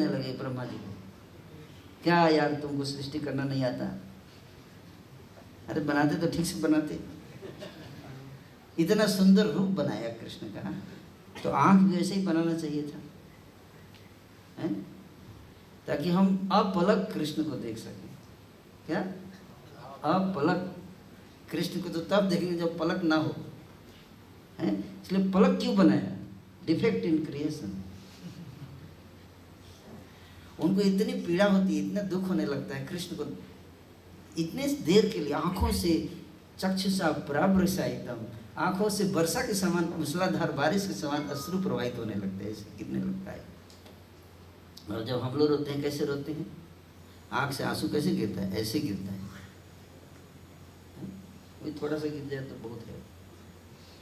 कहने लगे ब्रह्मा जी को, क्या यार तुमको सृष्टि करना नहीं आता? अरे बनाते तो ठीक से बनाते। इतना सुंदर रूप बनाया कृष्ण का, तो आंख भी ऐसे ही बनाना चाहिए था, हैं? ताकि हम अपलक कृष्ण को देख सकें। क्या अपलक? कृष्ण को तो तब देखेंगे जब पलक ना हो, हैं? इसलिए पलक क्यों बनाया? Defect in creation. उनको इतनी पीड़ा होती है, इतना दुख होने लगता है कृष्ण को, इतने देर के लिए आंखों से चक्षुषा परावृषा, एकदम आंखों से वर्षा के समान, मूसलाधार बारिश के समान अश्रु प्रवाहित होने लगते हैं। ऐसे कितने लगता है। और जब हम लोग रोते हैं, कैसे रोते हैं? आंख से आंसू कैसे गिरता है? ऐसे गिरता है। वही थोड़ा सा गिर जाए तो बहुत है।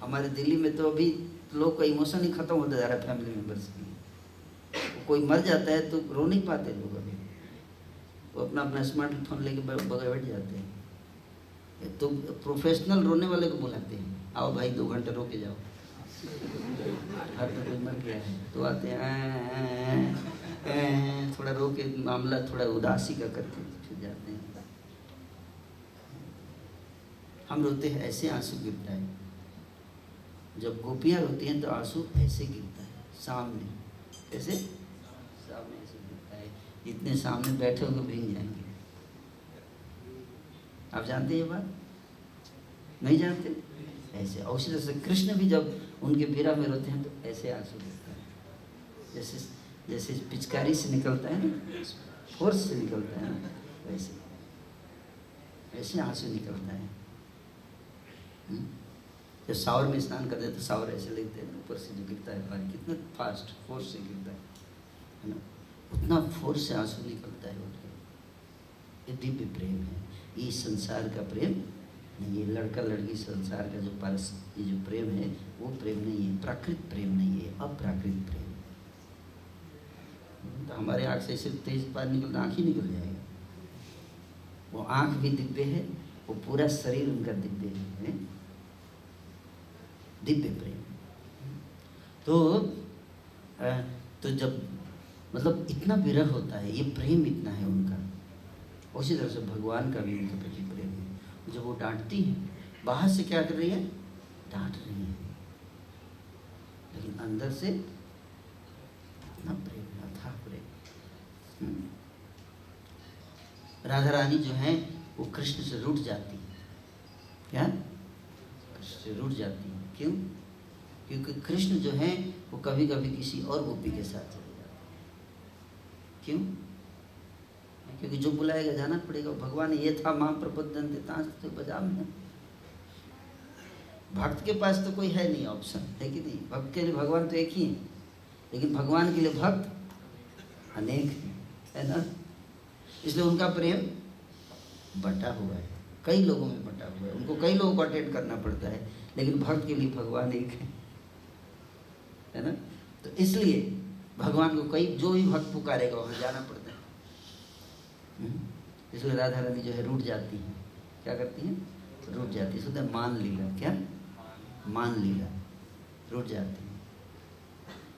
हमारे दिल्ली में तो अभी लोग का इमोशन ही खत्म होता जा रहा है फैमिली मेम्बर्स की। कोई मर जाता है तो रो नहीं पाते लोग अभी, वो अपना अपना स्मार्टफोन लेके बगल बैठ जाते हैं। तो प्रोफेशनल रोने वाले को बुलाते हैं, आओ भाई 2 घंटे रो के जाओ, हर तो कोई मर गया है, तो आते हैं थोड़ा रो के मामला थोड़ा उदासी का करके फिर जाते हैं। हम रोते हैं ऐसे आंसू गिरता है। जब गोपियाँ रोती हैं तो आंसू ऐसे गिरता है सामने, ऐसे सामने ऐसे गिरता है, जितने सामने बैठे होंगे भीग जाएंगे। आप जानते हैं ये बात? नहीं जानते? ऐसे। और उसी तरह से कृष्ण भी जब उनके पीड़ा में रोते हैं तो ऐसे आंसू गिरता है, जैसे जैसे पिचकारी से निकलता है ना, फोर्स से निकलता है ना, वैसे ऐसे आंसू निकलता है। जब शावर में स्नान करते हैं तो शावर ऐसे लेते हैं, ऊपर से जो गिरता है पानी, कितना फास्ट फोर्स से गिरता है ना, उतना फोर्स से आंसू निकलता है उनके। ये दिव्य प्रेम है, ये संसार का प्रेम नहीं, ये लड़का लड़की संसार का जो पारस, ये जो प्रेम है वो प्रेम नहीं है, प्राकृत प्रेम नहीं है, अपराकृत प्रेम। तो हमारे आँख से सिर्फ तेज पानी निकलता, आँख ही निकल जाएगा। वो आँख भी दिव्य है, वो पूरा शरीर उनका दिव्य है, दिव्य प्रेम। तो जब मतलब इतना विरह होता है, ये प्रेम इतना है उनका। उसी तरह से भगवान का भी उनके प्रति प्रेम है। जब वो डांटती हैं, बाहर से क्या कर रही है? डांट रही है, लेकिन अंदर से इतना प्रेम, अथाह प्रेम। राधा रानी जो है वो कृष्ण से रूठ जाती है। क्या? कृष्ण से रूठ जाती है। क्यों? क्योंकि कृष्ण जो है वो कभी कभी किसी और गोपी के साथ चले जाते हैं। क्यों? क्योंकि जो बुलाएगा जाना पड़ेगा। भगवान ये था मां प्रपद्यन्ते तांस्ते बजाम है। भक्त के पास तो कोई है नहीं ऑप्शन, है कि नहीं? भक्त के लिए भगवान तो एक ही है, लेकिन भगवान के लिए भक्त अनेक है ना। इसलिए उनका प्रेम बटा हुआ है, कई लोगों में बटा हुआ है, उनको कई लोगों को अटेंड करना पड़ता है, लेकिन भक्त के लिए भगवान एक है ना। तो इसलिए भगवान को कई, जो भी भक्त पुकारेगा वहाँ जाना पड़ता है। इसलिए राधा रानी जो है रूठ जाती है। क्या करती हैं? रूठ जाती है। सुधा मान लीला। क्या? मान लीला, रूठ जाती है।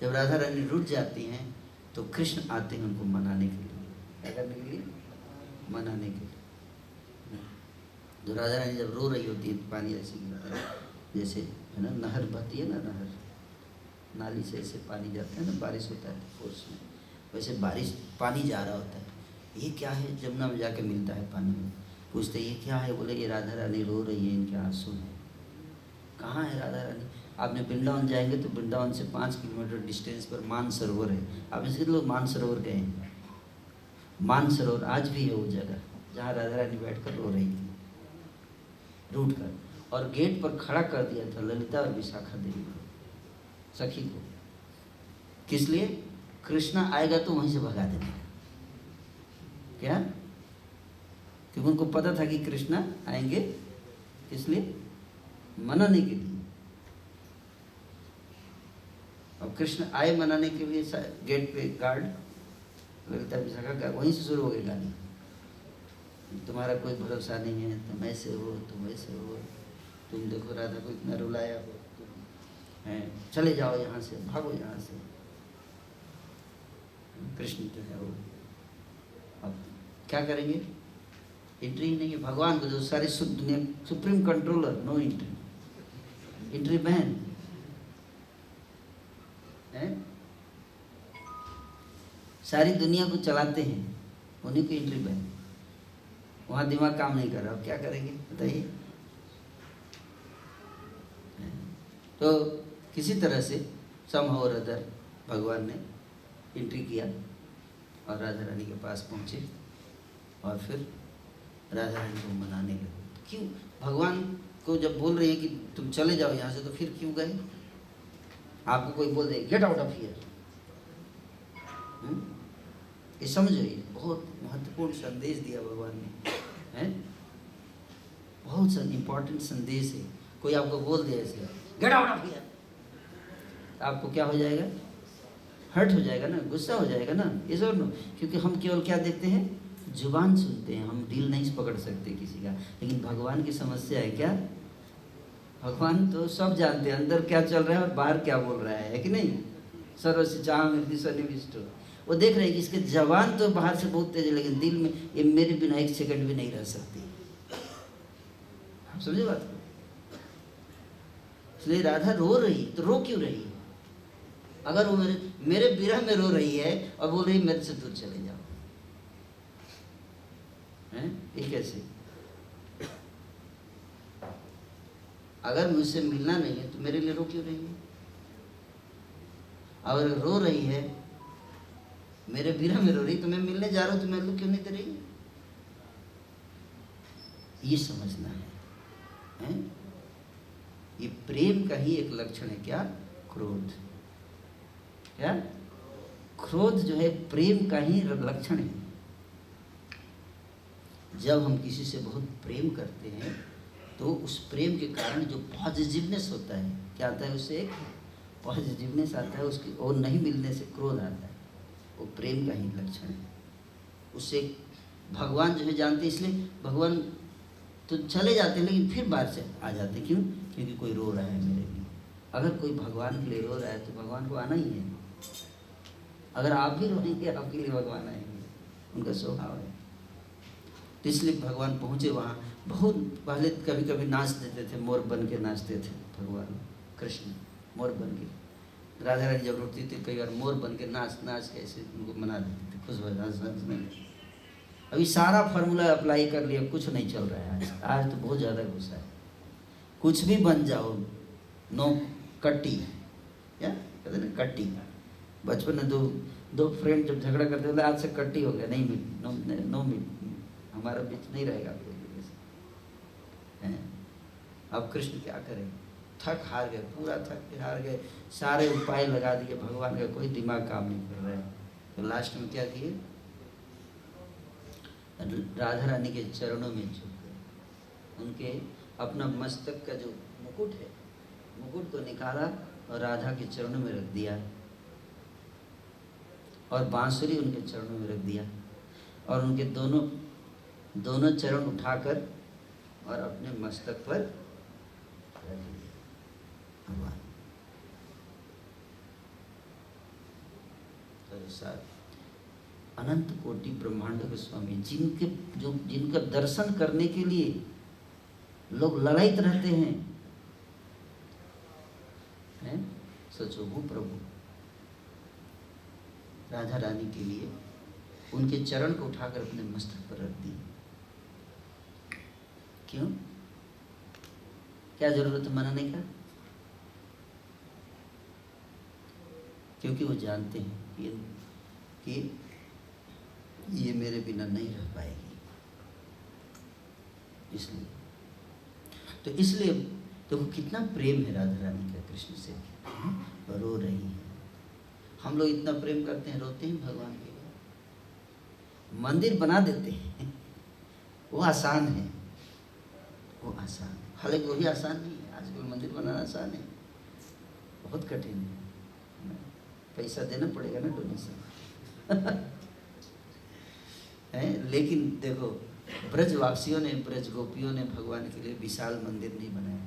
जब राधा रानी रूठ जाती हैं तो कृष्ण आते हैं उनको मनाने के लिए। क्या करने के लिए? मनाने के लिए। जो राधा रानी जब रो रही होती है, पानी ऐसे गिरता है, जैसे है ना नहर बहती है ना, नहर नाली से ऐसे पानी जाता है ना, बारिश होता है फोर्स में, वैसे बारिश पानी जा रहा होता है। ये क्या है? जमुना में जाके मिलता है पानी में, पूछते ये क्या है? बोले ये राधा रानी रो रही है, इनके आंसू हैं। कहाँ है राधा रानी? आपने वृंदावन जाएंगे तो वृंदावन से 5 किलोमीटर डिस्टेंस पर मानसरोवर है। आप इसके लोग मानसरोवर गए हैं? मानसरोवर आज भी है वो जगह जहाँ राधा रानी बैठ कर रो रही थी, रूठ कर, और गेट पर खड़ा कर दिया था ललिता और विशाखा देवी को, सखी को। किस लिए? कृष्णा आएगा तो वहीं से भगा देने। क्या? क्योंकि उनको पता था कि कृष्णा आएंगे, किस लिए? मनाने के लिए। अब कृष्ण आए मनाने के लिए, गेट पे गार्ड, ललिता विशाखा का वहीं से शुरू हो गई गाली। तुम्हारा कोई भरोसा नहीं है, तुम ऐसे हो, तुम ऐसे हो, तुम देखो राधा को इतना रुलाया हो, तुम हैं, चले जाओ यहाँ से, भागो यहाँ से। कृष्ण जो है वो अब क्या करेंगे, एंट्री ही नहीं है। भगवान को जो सारे दुनिया supreme controller, no entry, entry ban है। सारी दुनिया को चलाते हैं, उन्हीं की एंट्री बैन। वहाँ दिमाग काम नहीं कर रहा, क्या करेंगे बताइए। तो किसी तरह से समहाउ और अदर भगवान ने एंट्री किया और राधा रानी के पास पहुँचे और फिर राधा रानी को मनाने लगे। क्यों भगवान को जब बोल रहे हैं कि तुम चले जाओ यहाँ से, तो फिर क्यों गए? आपको कोई बोल they get out of here, ये समझो, ये बहुत महत्वपूर्ण संदेश दिया भगवान ने, हैं? बहुत इम्पोर्टेंट संदेश है। कोई आपको बोल दे ऐसे गेट आउट ऑफ हियर, आपको क्या हो जाएगा? हर्ट हो जाएगा ना, गुस्सा हो जाएगा ना, इस और नो। क्योंकि हम केवल क्या देखते हैं, जुबान सुनते हैं, हम दिल नहीं पकड़ सकते किसी का। लेकिन भगवान की समस्या है क्या, भगवान तो सब जानते हैं अंदर क्या चल रहा है और बाहर क्या बोल रहा है कि नहीं। सर्वस्य चाहं हृदि सन्निविष्टो, वो देख रहे हैं कि इसके जबान तो बाहर से बहुत तेज है, लेकिन दिल में ये मेरे बिना एक सेकंड भी नहीं रह सकती। आप समझे बात को? इसलिए राधा रो रही, तो रो क्यों रही है? अगर वो मेरे विरह में रो रही है और बोल रही मेरे से दूर चले जाओ, हैं? ये कैसे? अगर मुझसे मिलना नहीं है तो मेरे लिए रो क्यों रही है? अगर रो रही है, मेरे विरह में रो रही, तो मैं मिलने जा रहा हूं तो मैं क्यों नहीं दे रही? ये समझना है, हैं? ये प्रेम का ही एक लक्षण है क्या? क्रोध। क्या? क्रोध जो है प्रेम का ही लक्षण है। जब हम किसी से बहुत प्रेम करते हैं तो उस प्रेम के कारण जो पॉजिटिवनेस होता है, क्या आता है उससे? एक पॉजिटिवनेस आता है उसकी, और नहीं मिलने से क्रोध आता है, वो प्रेम का ही लक्षण है। उससे भगवान जो है जानते, इसलिए भगवान तो चले जाते हैं लेकिन फिर बाहर से आ जाते हैं। क्यों? क्योंकि कोई रो रहा है मेरे लिए। अगर कोई भगवान के लिए रो रहा है तो भगवान को आना ही है। अगर आप भी रोएंगे आपके लिए भगवान आएंगे, उनका स्वभाव है। तो इसलिए भगवान पहुँचे वहाँ। बहुत पहले कभी कभी नाच देते थे, मोर बन के नाचते थे भगवान कृष्ण, मोर बन के। राधा रानी जब रोती थी कई बार मोर बन के नाच नाच के ऐसे उनको मना देते थे, खुश हो नाचने। अभी सारा फार्मूला अप्लाई कर लिया, कुछ नहीं चल रहा है आज तो बहुत ज़्यादा गुस्सा है। कुछ भी बन जाओ, नो कट्टी, क्या कहते हैं ना, कट्टी। बचपन में दो फ्रेंड जब झगड़ा करते थे, आज से कट्टी हो गया, नहीं मीट, नो मीट, हमारा बीच नहीं रहेगा आपके लिए। अब कृष्ण क्या करें, थक हार गए, पूरा थक हार गए, सारे उपाय लगा दिए, भगवान का कोई दिमाग काम नहीं कर रहा है। तो लास्ट में क्या किए, राधा रानी के चरणों में झुक गए। उनके अपना मस्तक का जो मुकुट है, मुकुट को निकाला और राधा के चरणों में रख दिया, और बांसुरी उनके चरणों में रख दिया, और उनके दोनों चरण उठाकर और अपने मस्तक पर रख दिया। भगवान तो साथ अनंत कोटि ब्रह्मांड के स्वामी, जिनका दर्शन करने के लिए लोग ललायित रहते हैं, सोचो वो प्रभु राधा रानी के लिए उनके चरण को उठाकर अपने मस्तक पर रख दी। क्यों? क्या जरूरत है मनाने का? क्योंकि वो जानते हैं कि ये मेरे बिना नहीं रह पाएगी। इसलिए तो कितना प्रेम है राधा रानी का कृष्ण से, रो रही है। हम लोग इतना प्रेम करते हैं, रोते हैं भगवान के लिए, मंदिर बना देते हैं, वो आसान है, वो आसान। हालांकि वो भी आसान नहीं है, आजकल मंदिर बनाना आसान है, बहुत कठिन है, पैसा देना पड़ेगा ना, डोनेशन है। लेकिन देखो ब्रजवासियों ने, ब्रज गोपियों ने भगवान के लिए विशाल मंदिर नहीं बनाया।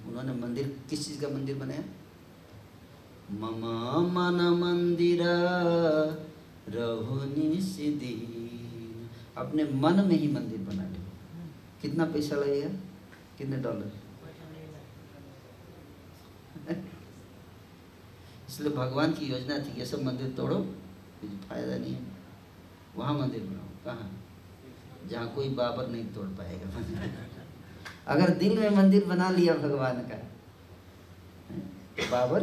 उन्होंने मंदिर, किस चीज़ का मंदिर बनाया? मम मन मंदिर रहो निस्दीन। अपने मन में ही मंदिर बना लो। कितना पैसा लगेगा? कितने डॉलर? इसलिए भगवान की योजना थी कि सब मंदिर तोड़ो, कुछ फायदा नहीं है, वहाँ मंदिर बनाओ। कहाँ? जहाँ कोई बाबर नहीं तोड़ पाएगा। अगर दिल में मंदिर बना लिया भगवान का, बाबर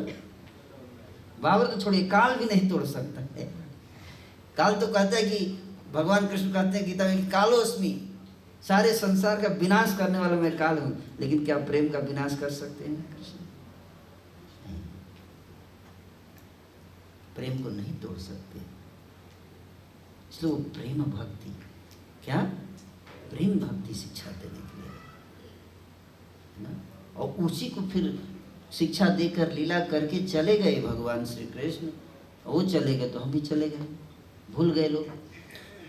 तो छोड़िए, काल भी नहीं तोड़ सकता है। काल तो कहता है कि भगवान कृष्ण कहते हैं गीता में, कालोस्मि, सारे संसार का विनाश करने वाला मैं काल हूँ। लेकिन क्या प्रेम का विनाश कर सकते हैं कृष्ण? नहीं, प्रेम को नहीं तोड़ सकते। इसलिए वो प्रेम भक्ति, क्या प्रेम भक्ति शिक्षा देने के लिए है ना। और उसी को फिर शिक्षा देकर लीला करके चले गए भगवान श्री कृष्ण। वो चले गए तो हम भी चले गए, भूल गए लोग।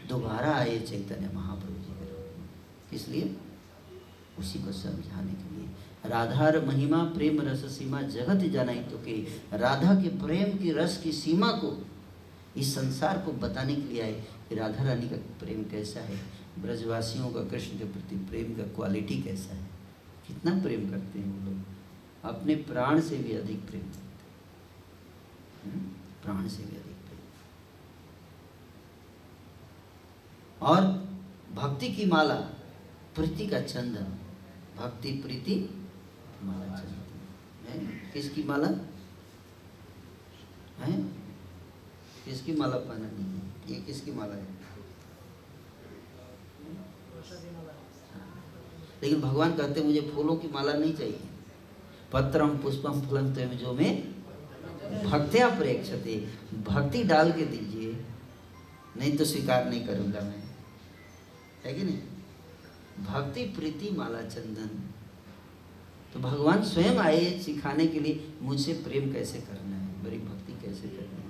दोबारा आए चैतन्य महाप्रभु जी के रूप में, इसलिए उसी को समझाने के लिए। राधार महिमा प्रेम रस सीमा जगत जानाई, तो कि राधा के प्रेम की रस की सीमा को इस संसार को बताने के लिए आए कि राधा रानी का प्रेम कैसा है, ब्रजवासियों का कृष्ण के प्रति प्रेम का क्वालिटी कैसा है, कितना प्रेम करते हैं वो लोग। अपने प्राण से भी अधिक प्रेम करते हैं, प्राण से भी अधिक प्रेम। और भक्ति की माला, प्रीति का चंदन, भक्ति प्रीति माला चंदन। किसकी माला है? किसकी माला पहना नहीं है? ये किसकी माला है? लेकिन भगवान कहते मुझे फूलों की माला नहीं चाहिए। पत्रम पुष्पम फलम त्वं जो में भक्त्या प्रेक्षते, भक्ति डाल के दीजिए, नहीं तो स्वीकार नहीं करूंगा मैं, है कि नहीं। भक्ति प्रीति माला चंदन। तो भगवान स्वयं आए सिखाने के लिए मुझसे प्रेम कैसे करना है, मेरी भक्ति कैसे करनी है।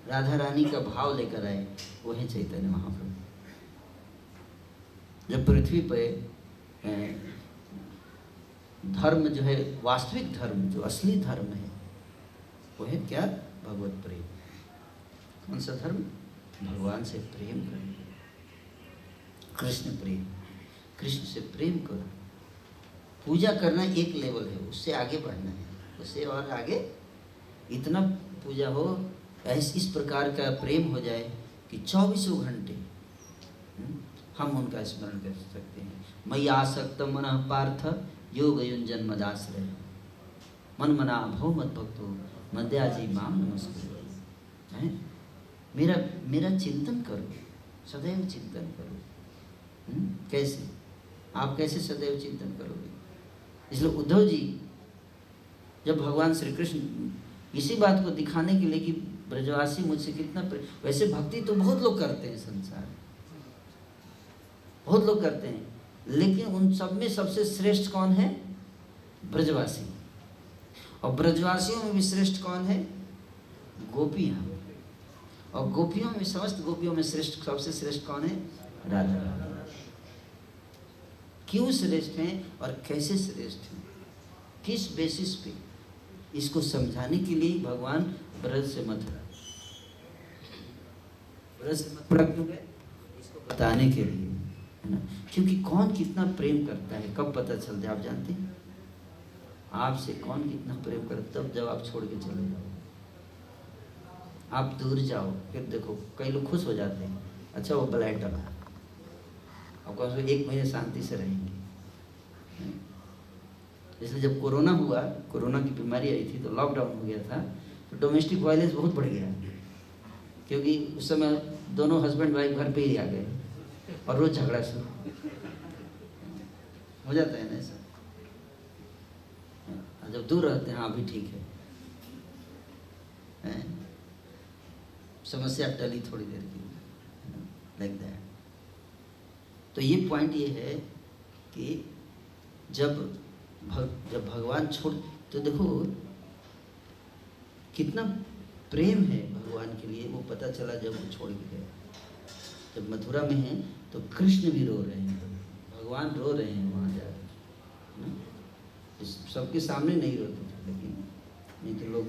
राधा रानी का भाव लेकर आए, वो है चैतन्य महाप्रभु। जब पृथ्वी पे धर्म जो है, वास्तविक धर्म जो असली धर्म है, वो है क्या? भगवत प्रेम। कौन सा धर्म? भगवान से प्रेम करें, कृष्ण प्रेम, कृष्ण से प्रेम करो। पूजा करना एक लेवल है, उससे आगे बढ़ना है, उससे और आगे इतना पूजा हो, ऐसे इस प्रकार का प्रेम हो जाए कि 24 घंटे हम उनका स्मरण कर सकते हैं। मयि आसक्त मनः पार्थ योग युञ्जन मदाश्रय, मन मना भो मत भक्तो मद्याजी माम नमस्कुरु। मेरा चिंतन करो, सदैव चिंतन करो। कैसे? आप कैसे सदैव चिंतन करोगे? इसलिए उद्धव जी जब भगवान श्री कृष्ण इसी बात को दिखाने के लिए कि ब्रजवासी मुझसे कितना वैसे भक्ति तो बहुत लोग करते हैं, संसार बहुत लोग करते हैं, लेकिन उन सब में सबसे श्रेष्ठ कौन है? ब्रजवासी। और ब्रजवासियों में भी श्रेष्ठ कौन है? गोपियाँ। और गोपियों में, समस्त गोपियों में श्रेष्ठ, सबसे श्रेष्ठ कौन है? राधा। क्यों श्रेष्ठ हैं और कैसे श्रेष्ठ हैं, किस बेसिस पे, इसको समझाने के लिए भगवान ब्रज से मथुरा क्यों गए? इसको बताने के लिए, है ना। क्योंकि कौन कितना प्रेम करता है कब पता चलता है, आप जानते हैं? आपसे कौन कितना प्रेम करता तब जब आप छोड़ के चले जाओ, आप दूर जाओ, फिर देखो कई लोग खुश हो जाते हैं, अच्छा वो ब्लैक डला, आपको 1 महीने शांति से रहेंगे। इसलिए जब कोरोना हुआ, कोरोना की बीमारी आई थी, तो लॉकडाउन हो गया था, तो डोमेस्टिक वायलेंस बहुत बढ़ गया, क्योंकि उस समय दोनों हस्बैंड वाइफ घर पे ही आ गए और रोज झगड़ा शुरू हो जाता है ना ऐसा। जब दूर रहते हैं, हाँ अभी ठीक है, समस्या टली थोड़ी देर की, लाइक दैट। तो ये पॉइंट ये है कि जब भगवान छोड़, तो देखो कितना प्रेम है भगवान के लिए, वो पता चला जब वो छोड़ के गए। जब मथुरा में हैं तो कृष्ण भी रो रहे हैं, भगवान रो रहे हैं वहाँ जाकर। सबके सामने नहीं रोते थे, लेकिन नहीं तो लोग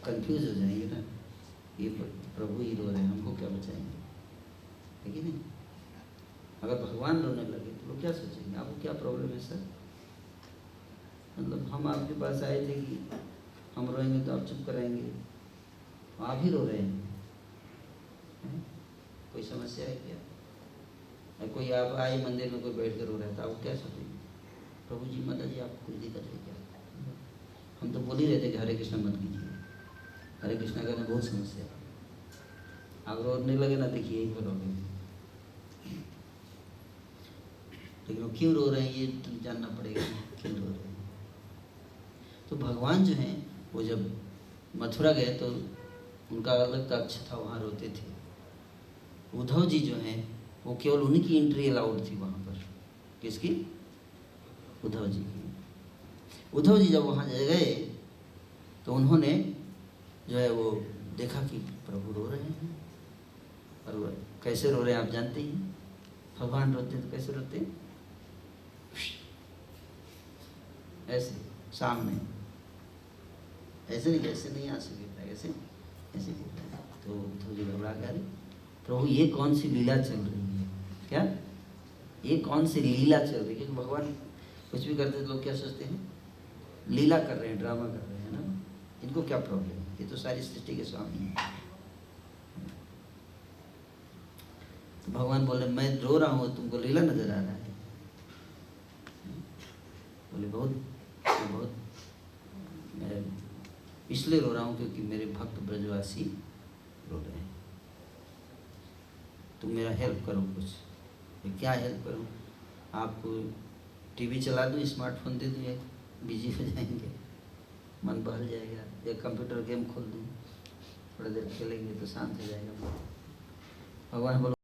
कंफ्यूज हो जाएंगे ना, ये प्रभु ही रो रहे हैं, हमको क्या बचाएंगे, है कि नहीं? अगर भगवान रोने लगे तो लोग क्या सोचेंगे, आपको क्या प्रॉब्लम है सर? मतलब हम आपके पास आए थे कि हम रोएंगे तो आप चुप कराएंगे, आप ही रो रहे हैं, कोई समस्या है क्या? कोई आप आए मंदिर में, कोई बैठ कर रो रहा था, आपको क्या सोचेंगे? प्रभु जी माता जी आपको कोई दिक्कत है क्या? हम तो बोल ही रहे थे कि हरे कृष्णा मत कीजिए, हरे कृष्णा करने बहुत समस्या है, आप रोने लगे ना, देखिए यही करोगे। लेकिन वो क्यों रो रहे हैं ये तो जानना पड़ेगा, क्यों रो रहे हैं। तो भगवान जो हैं वो जब मथुरा गए तो उनका अलग कक्ष था, वहाँ रोते थे। उद्धव जी जो हैं वो केवल उनकी एंट्री अलाउड थी वहाँ पर। किसकी? उद्धव जी की। उद्धव जी जब वहाँ गए तो उन्होंने जो है वो देखा कि प्रभु रो रहे हैं, और कैसे रो रहे हैं आप जानते ही, भगवान रोते हैं तो कैसे रोते हैं, ऐसे सामने, ऐसे नहीं, जैसे नहीं आंसू गिरता है, ऐसे ऐसे गिरता है। तो उद्धव जी घबरा गए, प्रभु ये कौन सी लीला चल रही है, क्या ये कौन सी लीला चल रही है? क्योंकि भगवान कुछ भी करते तो लोग क्या सोचते हैं, लीला कर रहे हैं, ड्रामा कर रहे हैं ना, इनको क्या प्रॉब्लम है, ये तो सारी सृष्टि के स्वामी हैं। तो भगवान बोले मैं रो रहा हूँ, तुमको लीला नजर आ रहा है? बोले बहुत बहुत, मैं इसलिए रो रहा हूँ क्योंकि मेरे भक्त ब्रजवासी रो रहे हैं, तुम मेरा हेल्प करो कुछ। क्या हेल्प करूँ? आपको टीवी चला दूँ, स्मार्टफोन दे दूँ, बिजी हो जाएंगे, मन बहल जाएगा, या कंप्यूटर गेम खोल दूँ, थोड़ी देर खेलेंगे तो शांत हो जाएगा। भगवान बोलो